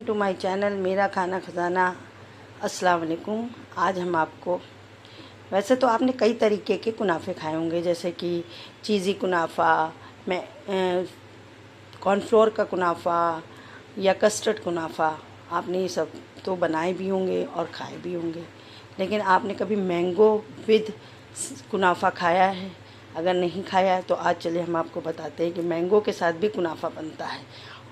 To my channel मेरा खाना खजाना। अस्सलाम वालेकुम। आज हम आपको, वैसे तो आपने कई तरीके के कुनाफे खाए होंगे, जैसे कि चीज़ी कुनाफा, मैं कॉर्नफ्लोर का कुनाफा या कस्टर्ड कुनाफा। आपने ये सब तो बनाए भी होंगे और खाए भी होंगे, लेकिन आपने कभी मैंगो विद कुनाफा खाया है? अगर नहीं खाया है तो आज चलिए हम आपको बताते हैं कि मैंगो के साथ भी कुनाफा बनता है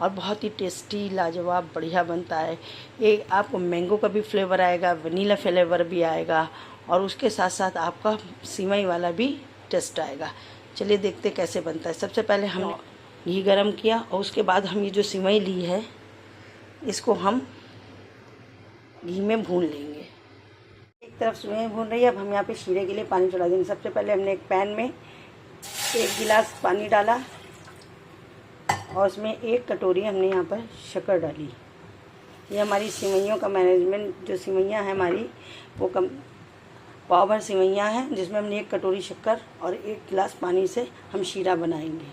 और बहुत ही टेस्टी, लाजवाब, बढ़िया बनता है। एक आपको मैंगो का भी फ्लेवर आएगा, वनीला फ्लेवर भी आएगा और उसके साथ साथ आपका सिवई वाला भी टेस्ट आएगा। चलिए देखते कैसे बनता है। सबसे पहले हमने घी गरम किया और उसके बाद हम ये जो सिवई ली है इसको हम घी में भून लेंगे। एक तरफ सिवई भून रही है, अब हम यहाँ पे शीरे के लिए पानी चढ़ा देंगे। सबसे पहले हमने एक पैन में 1 गिलास पानी डाला और उसमें 1 कटोरी हमने यहाँ पर शक्कर डाली। ये हमारी सिवैयों का मैनेजमेंट, जो सिवैयाँ हैं हमारी वो कम पाव भर सिवैयाँ हैं, जिसमें हमने 1 कटोरी शक्कर और 1 गिलास पानी से हम शीरा बनाएंगे।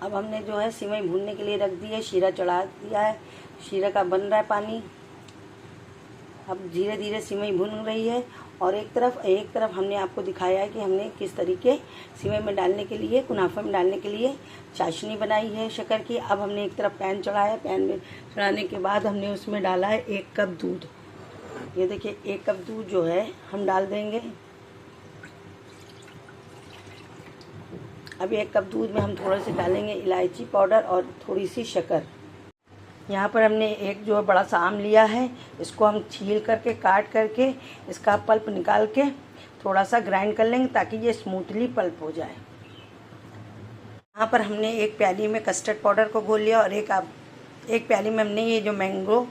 अब हमने जो है सिवई भूनने के लिए रख दी है, शीरा चढ़ा दिया है, शीरा का बन रहा है पानी। अब धीरे धीरे सिवई भुन रही है और एक तरफ हमने आपको दिखाया है कि हमने किस तरीके सिवई में डालने के लिए, कुनाफा में डालने के लिए चाशनी बनाई है शक्कर की। अब हमने एक तरफ पैन चढ़ाया, पैन में चढ़ाने के बाद हमने उसमें डाला है 1 कप दूध। ये देखिए 1 कप दूध जो है हम डाल देंगे। अब 1 कप दूध में हम थोड़े से डालेंगे इलायची पाउडर और थोड़ी सी शक्कर। यहाँ पर हमने एक जो बड़ा सा आम लिया है, इसको हम छील करके, काट करके, इसका पल्प निकाल के थोड़ा सा ग्राइंड कर लेंगे ताकि ये स्मूथली पल्प हो जाए। यहाँ पर हमने 1 प्याली में कस्टर्ड पाउडर को घोल लिया और एक प्याली में हमने ये जो मैंगो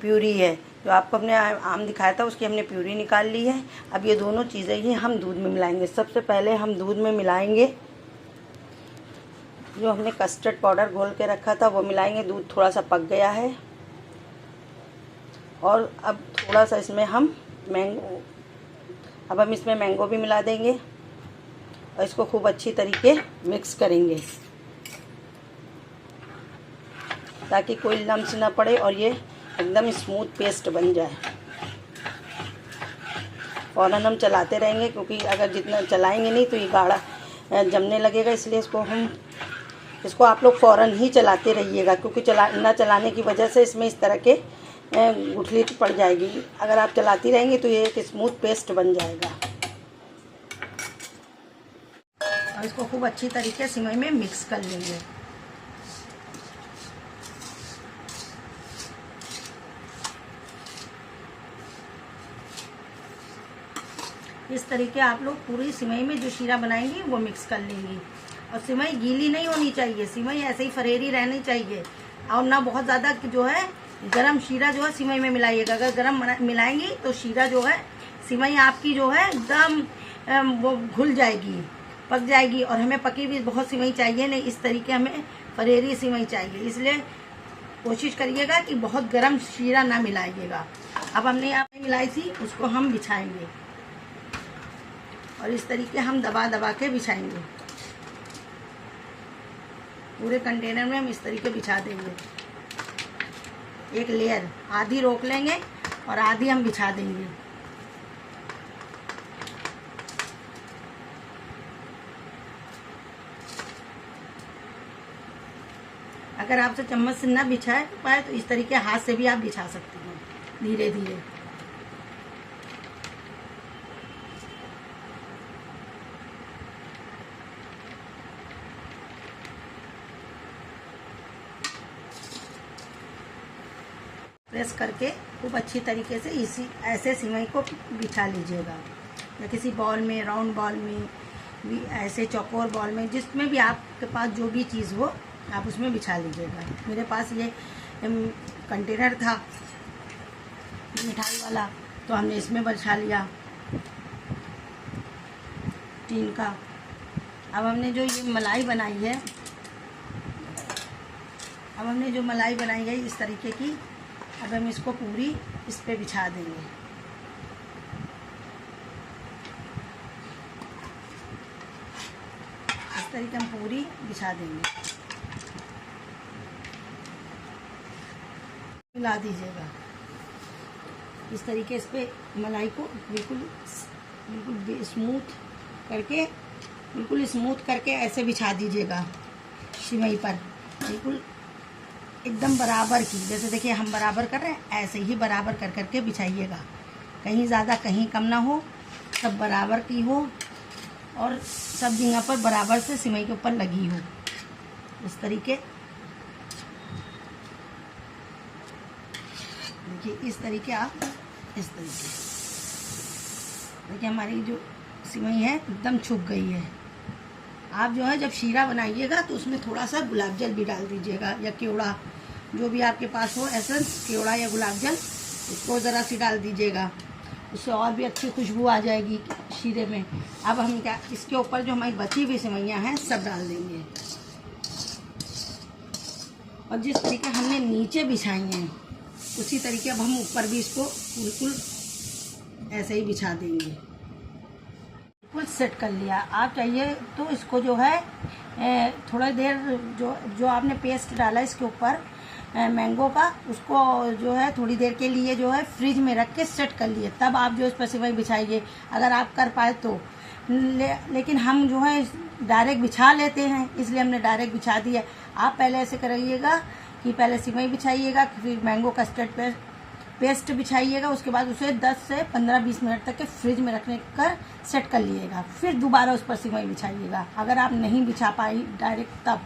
प्यूरी है, जो आपको हमने आम दिखाया था, उसकी हमने प्यूरी निकाल ली है। अब ये दोनों चीज़ें ही हम दूध में मिलाएंगे। सबसे पहले हम दूध में मिलाएंगे जो हमने कस्टर्ड पाउडर घोल के रखा था, वो मिलाएंगे। दूध थोड़ा सा पक गया है और अब थोड़ा सा इसमें हम इसमें मैंगो भी मिला देंगे और इसको खूब अच्छी तरीके मिक्स करेंगे ताकि कोई लम्स ना पड़े और ये एकदम स्मूथ पेस्ट बन जाए। फ़ौरन हम चलाते रहेंगे, क्योंकि अगर जितना चलाएंगे नहीं तो ये गाढ़ा जमने लगेगा, इसलिए इसको आप लोग फ़ौरन ही चलाते रहिएगा, क्योंकि ना चलाने की वजह से इसमें इस तरह के गुठली पड़ जाएगी। अगर आप चलाती रहेंगी तो ये एक स्मूथ पेस्ट बन जाएगा। और इसको खूब अच्छी तरीके से सिवई में मिक्स कर लेंगे। इस तरीके आप लोग पूरी सिवई में जो शीरा बनाएंगे वो मिक्स कर लेंगी। और सिवई गीली नहीं होनी चाहिए, सिवई ऐसे ही फरेरी रहनी चाहिए और ना बहुत ज़्यादा जो है गरम शीरा जो है सिवई में मिलाइएगा। अगर गरम मिलाएंगी तो शीरा जो है, सिवई आपकी जो है एकदम वो घुल जाएगी, पक जाएगी। और हमें पकी भी बहुत सिवई चाहिए नहीं, इस तरीके हमें फरेरी सिवई चाहिए, इसलिए कोशिश करिएगा कि बहुत गरम शीरा ना मिलाइएगा। अब हमने यहाँ पे मिलाई थी, उसको हम बिछाएंगे और इस तरीके हम दबा दबा के बिछाएंगे। पूरे कंटेनर में हम इस तरीके बिछा देंगे। एक लेयर आधी रोक लेंगे और आधी हम बिछा देंगे। अगर आपसे चम्मच से ना बिछा पाए तो इस तरीके हाथ से भी आप बिछा सकते हैं, धीरे धीरे। प्रेस करके खूब अच्छी तरीके से ऐसे सिवई को बिछा लीजिएगा, या किसी बॉल में, राउंड बॉल में भी, ऐसे चौकोर बॉल में, जिसमें भी आपके पास जो भी चीज़ हो आप उसमें बिछा लीजिएगा। मेरे पास ये कंटेनर था मिठाई वाला, तो हमने इसमें बिछा लिया टीन का। अब हमने जो ये मलाई बनाई है, इस तरीके की, अब हम इसको पूरी इस पे बिछा देंगे। इस तरीके हम पूरी बिछा देंगे। मिला दीजिएगा इस तरीके से मलाई को बिल्कुल बिल्कुल स्मूथ करके, बिल्कुल स्मूथ करके ऐसे बिछा दीजिएगा सिवई पर, बिल्कुल एकदम बराबर की। जैसे देखिए हम बराबर कर रहे हैं, ऐसे ही बराबर कर करके बिछाइएगा, कहीं ज़्यादा कहीं कम ना हो, सब बराबर की हो और सब जगह पर बराबर से सिवई के ऊपर लगी हो। इस तरीके देखिए, इस तरीके आप इस तरीके देखिए हमारी जो सिवई है एकदम छुप गई है। आप जो है जब शीरा बनाइएगा तो उसमें थोड़ा सा गुलाब जल भी डाल दीजिएगा, या केवड़ा, जो भी आपके पास हो एसेंस, केवड़ा या गुलाब जल, इसको ज़रा सी डाल दीजिएगा, उससे और भी अच्छी खुशबू आ जाएगी शीरे में। अब हम क्या, इसके ऊपर जो हमारी बची हुई सिवैयाँ हैं सब डाल देंगे, और जिस तरीके हमने नीचे बिछाई हैं उसी तरीके अब हम ऊपर भी इसको बिल्कुल ऐसे ही बिछा देंगे। बिल्कुल सेट कर लिया। आप चाहिए तो इसको जो है थोड़ा देर जो आपने पेस्ट डाला इसके ऊपर मैंगो का, उसको जो है थोड़ी देर के लिए जो है फ्रिज में रख के सेट कर लिए, तब आप जो इस पर सिवई बिछाइए, अगर आप कर पाए तो। लेकिन हम जो है डायरेक्ट बिछा लेते हैं, इसलिए हमने डायरेक्ट बिछा दिया। आप पहले ऐसे करिएगा कि पहले सिवई बिछाइएगा, फिर मैंगो कस्टर्ड पेस्ट बिछाइएगा, उसके बाद उसे 10 से 15-20 मिनट तक के फ्रिज में रखने कर सेट कर लीजिएगा, फिर दोबारा उस पर सिवई बिछाइएगा। अगर आप नहीं बिछा पाई डायरेक्ट तब,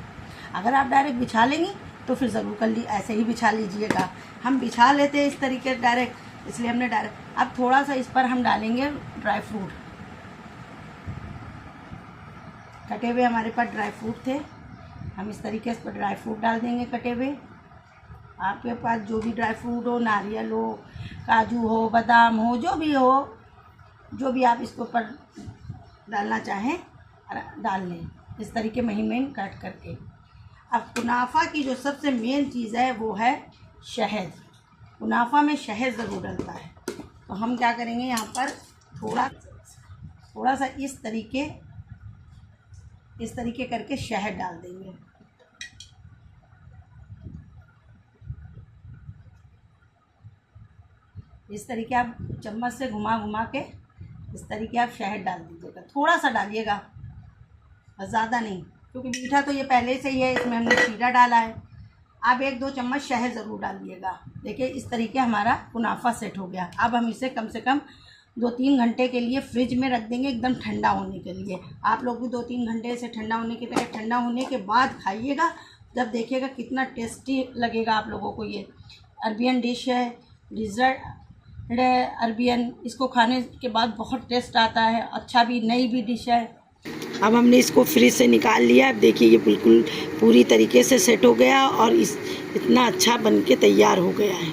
अगर आप डायरेक्ट बिछा लेंगी तो फिर ज़रूर कर ली, ऐसे ही बिछा लीजिएगा। हम बिछा लेते हैं इस तरीके डायरेक्ट, इसलिए हमने डायरेक्ट। अब थोड़ा सा इस पर हम डालेंगे ड्राई फ्रूट, कटे हुए हमारे पास ड्राई फ्रूट थे, हम इस तरीके से ड्राई फ्रूट डाल देंगे कटे हुए। आपके पास जो भी ड्राई फ्रूट हो, नारियल हो, काजू हो, बादाम हो, जो भी हो, जो भी आप इसके ऊपर डालना चाहें डाल लें, इस तरीके महीन महीन काट करके। अब कुनाफा की जो सबसे मेन चीज़ है वो है शहद। कुनाफा में शहद ज़रूर डलता है, तो हम क्या करेंगे, यहाँ पर थोड़ा सा इस तरीके करके शहद डाल देंगे। इस तरीके आप चम्मच से घुमा घुमा के इस तरीके आप शहद डाल दीजिएगा, थोड़ा सा डालिएगा, ज़्यादा नहीं, क्योंकि मीठा तो ये पहले से ही है, इसमें हमने शीरा डाला है। आप 1-2 चम्मच शहद ज़रूर डालिएगा। देखिए इस तरीके हमारा कुनाफा सेट हो गया। अब हम इसे कम से कम 2-3 घंटे के लिए फ्रिज में रख देंगे, एकदम ठंडा होने के लिए। आप लोग भी 2-3 घंटे से ठंडा होने के बाद खाइएगा, जब देखिएगा कितना टेस्टी लगेगा आप लोगों को। ये अरबियन डिश है, डिज़र्ट अरबियन, इसको खाने के बाद बहुत टेस्ट आता है, अच्छा भी, नई भी डिश है। अब हमने इसको फ्रिज से निकाल लिया। अब देखिए ये बिल्कुल पूरी तरीके से सेट हो गया और इतना अच्छा बन के तैयार हो गया है।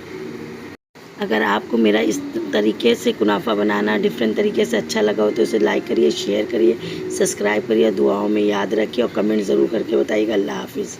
अगर आपको मेरा इस तरीके से कुनाफा बनाना डिफरेंट तरीके से अच्छा लगा हो तो इसे लाइक करिए, शेयर करिए, सब्सक्राइब करिए, दुआओं में याद रखिए और कमेंट ज़रूर करके बताइएगा। अल्लाह हाफिज़।